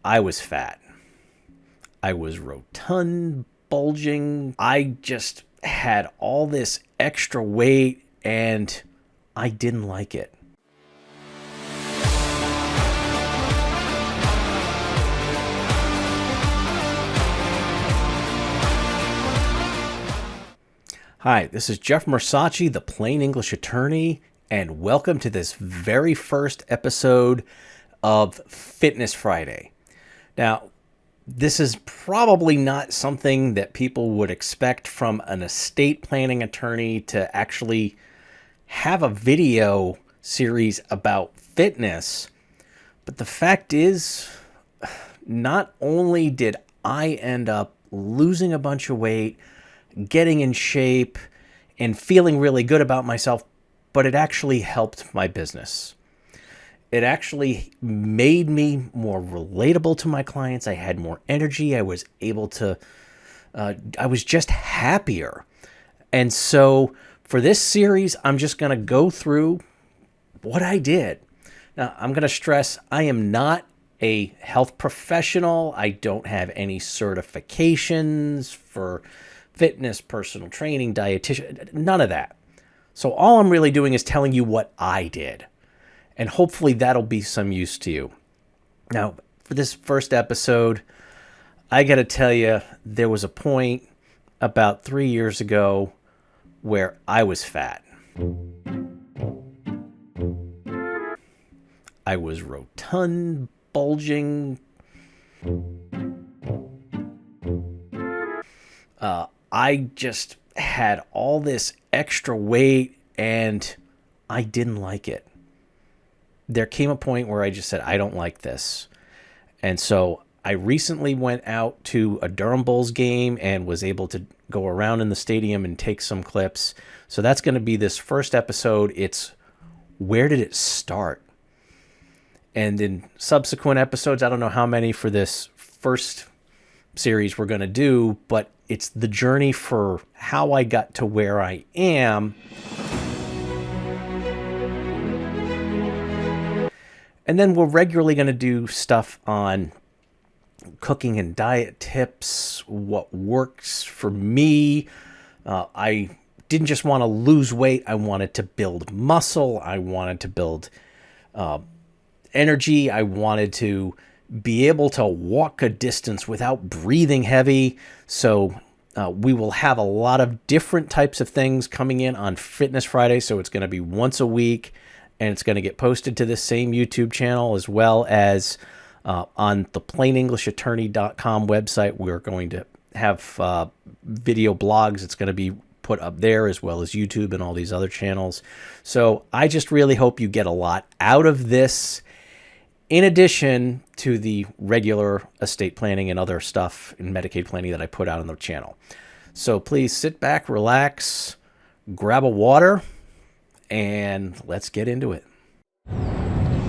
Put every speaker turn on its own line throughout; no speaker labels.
I was fat. I was rotund, bulging. I just had all this extra weight and I didn't like it. Hi, this is Jeff Mersace, the Plain English Attorney, and welcome to this very first episode of Fitness Friday. Now, this is probably not something that people would expect from an estate planning attorney to actually have a video series about fitness. But the fact is, not only did I end up losing a bunch of weight, getting in shape, and feeling really good about myself, but it actually helped my business. It actually made me more relatable to my clients. I had more energy. I was able to, I was just happier. And so for this series, I'm just going to go through what I did. Now, I'm going to stress I am not a health professional. I don't have any certifications for fitness, personal training, dietitian, none of that. So all I'm really doing is telling you what I did. And hopefully that'll be some use to you. Now, for this first episode, I got to tell you, there was a point about 3 years ago where I was fat. I was rotund, bulging. I just had all this extra weight and I didn't like it. There came a point where I just said, I don't like this. And so I recently went out to a Durham Bulls game and was able to go around in the stadium and take some clips. So that's going to be this first episode. It's where did it start? And in subsequent episodes, I don't know how many for this first series we're going to do, but it's the journey for how I got to where I am. And then we're regularly going to do stuff on cooking and diet tips, what works for me. I didn't just want to lose weight. I wanted to build muscle. I wanted to build energy. I wanted to be able to walk a distance without breathing heavy. So we will have a lot of different types of things coming in on Fitness Friday. So it's going to be once a week, and it's going to get posted to the same YouTube channel as well as on the plainenglishattorney.com website. We're going to have video blogs. It's going to be put up there as well as YouTube and all these other channels. So I just really hope you get a lot out of this, in addition to the regular estate planning and other stuff in Medicaid planning that I put out on the channel. So please sit back, relax, grab a water, and let's get into it.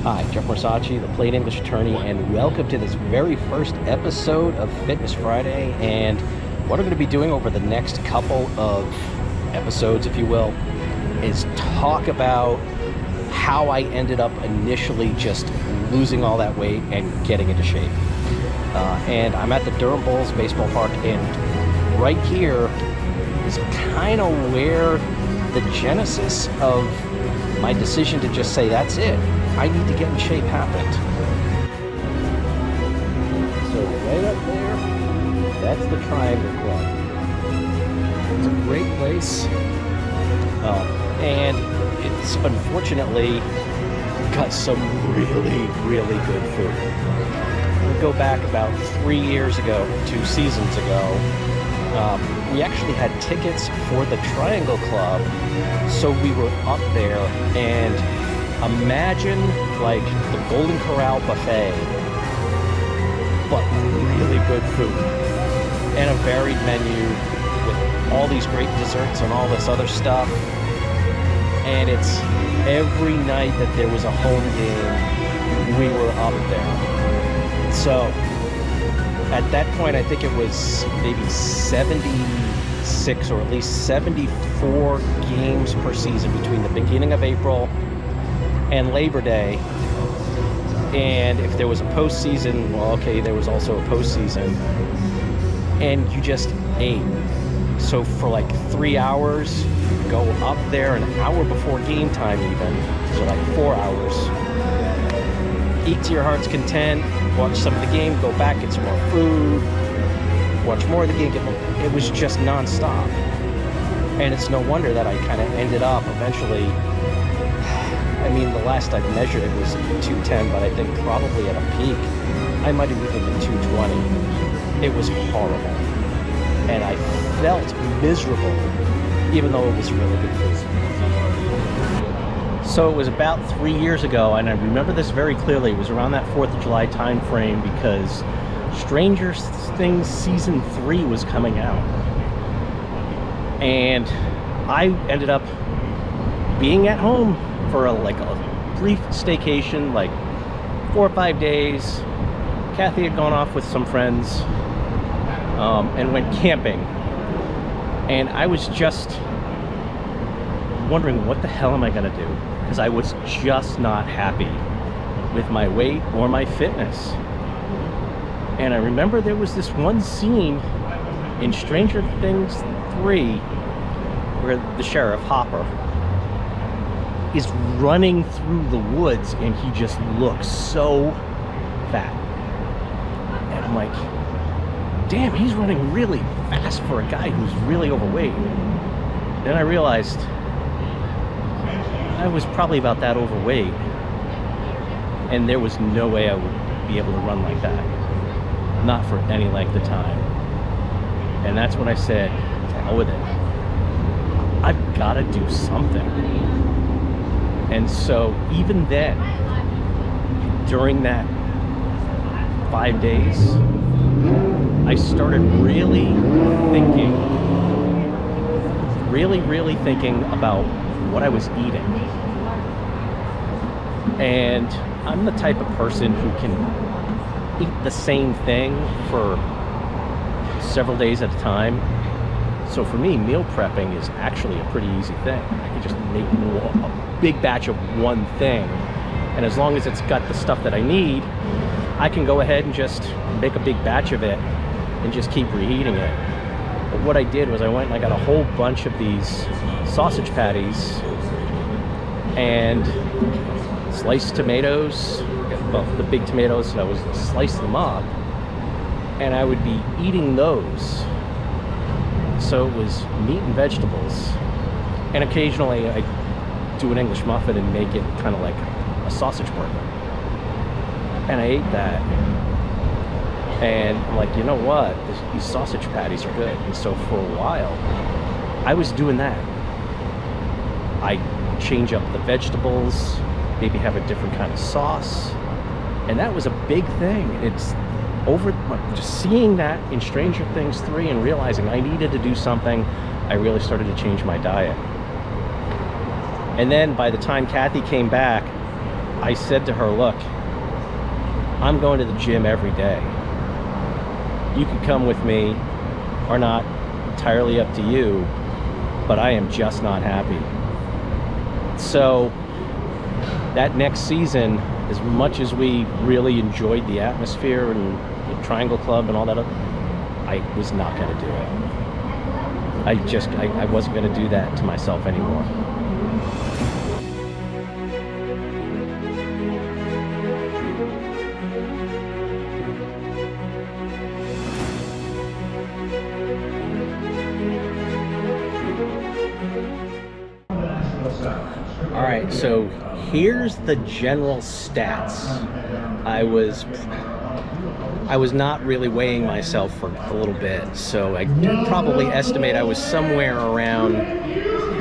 Hi, Jeff Mersace, the Plain English Attorney, and welcome to this very first episode of Fitness Friday. And what I'm going to be doing over the next couple of episodes, if you will, is talk about how I ended up initially just losing all that weight and getting into shape. And I'm at the Durham Bulls baseball park, and right here is kind of where the genesis of my decision to just say, that's it, I need to get in shape happened. So right up there, that's the Triangle Club. It's a great place. And it's unfortunately got some really, really good food. We go back about 3 years ago, 2 seasons ago. We actually had tickets for the Triangle Club, so we were up there, and imagine like the Golden Corral buffet, but really good food and a varied menu with all these great desserts and all this other stuff. And it's every night that there was a home game, we were up there. So at that point, I think it was maybe 76 or at least 74 games per season between the beginning of April and Labor Day. And if there was a postseason, well, okay, there was also a postseason. And you just ate. So for like 3 hours, go up there an hour before game time even, so like 4 hours. Eat to your heart's content, watch some of the game, go back, get some more food, watch more of the game. It was just nonstop. And it's no wonder that I kind of ended up eventually, I mean, the last I measured it was 210, but I think probably at a peak, I might have even been 220. It was horrible. And I felt miserable, even though it was really good food. So it was about 3 years ago, and I remember this very clearly. It was around that 4th of July time frame because Stranger Things Season 3 was coming out. And I ended up being at home for a brief staycation, like 4 or 5 days. Kathy had gone off with some friends and went camping. And I was just wondering, what the hell am I gonna do? Because I was just not happy with my weight or my fitness. And I remember there was this one scene in Stranger Things 3 where the sheriff, Hopper, is running through the woods and he just looks so fat. And I'm like, damn, he's running really fast for a guy who's really overweight. Then I realized I was probably about that overweight, and there was no way I would be able to run like that. Not for any length of time. And that's when I said, to hell with it. I've got to do something. And so even then, during that 5 days, I started really thinking about what I was eating. And I'm the type of person who can eat the same thing for several days at a time. So for me, meal prepping is actually a pretty easy thing. I can just make a big batch of one thing. And as long as it's got the stuff that I need, I can go ahead and just make a big batch of it and just keep reheating it. But what I did was I went and I got a whole bunch of these sausage patties and sliced tomatoes, well, the big tomatoes, and I would slice them up, and I would be eating those. So it was meat and vegetables, and occasionally I do an English muffin and make it kind of like a sausage burger. And I ate that, and I'm like, you know what, these sausage patties are good. And so for a while I was doing that. I change up the vegetables, maybe have a different kind of sauce, and that was a big thing. It's over just seeing that in Stranger Things 3 and realizing I needed to do something. I really started to change my diet. And then by the time Kathy came back, I said to her, look, I'm going to the gym every day. You can come with me or not, entirely up to you, but I am just not happy. So that next season, as much as we really enjoyed the atmosphere and the Triangle Club and all that, I was not going to do it. I wasn't going to do that to myself anymore. All right, so here's the general stats. I was not really weighing myself for a little bit, so I probably estimate I was somewhere around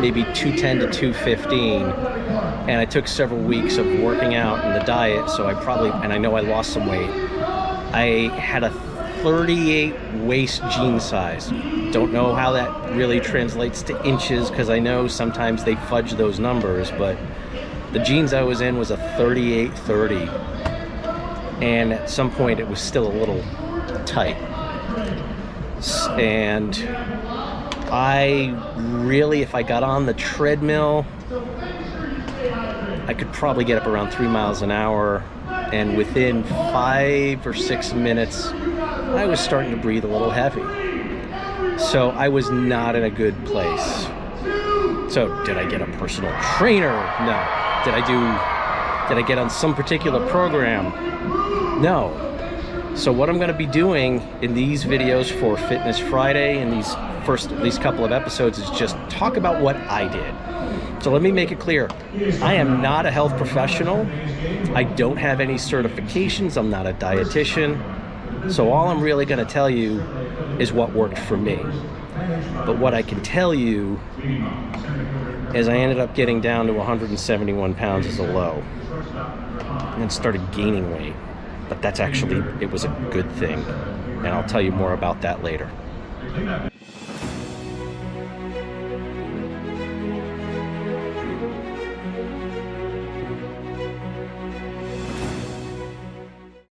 maybe 210 to 215, and I took several weeks of working out and the diet, so and I know I lost some weight. I had a 38 waist jean size. Don't know how that really translates to inches, because I know sometimes they fudge those numbers, but the jeans I was in was a 38-30, and at some point it was still a little tight. And I really, if I got on the treadmill, I could probably get up around 3 miles an hour and within 5 or 6 minutes, I was starting to breathe a little heavy. So I was not in a good place. So did I get a personal trainer? No. Did I get on some particular program? No. So what I'm going to be doing in these videos for Fitness Friday, in these first at least couple of episodes, is just talk about what I did. So let me make it clear. I am not a health professional. I don't have any certifications. I'm not a dietitian. So all I'm really going to tell you is what worked for me. But what I can tell you is I ended up getting down to 171 pounds as a low and then started gaining weight. But that's actually, it was a good thing. And I'll tell you more about that later.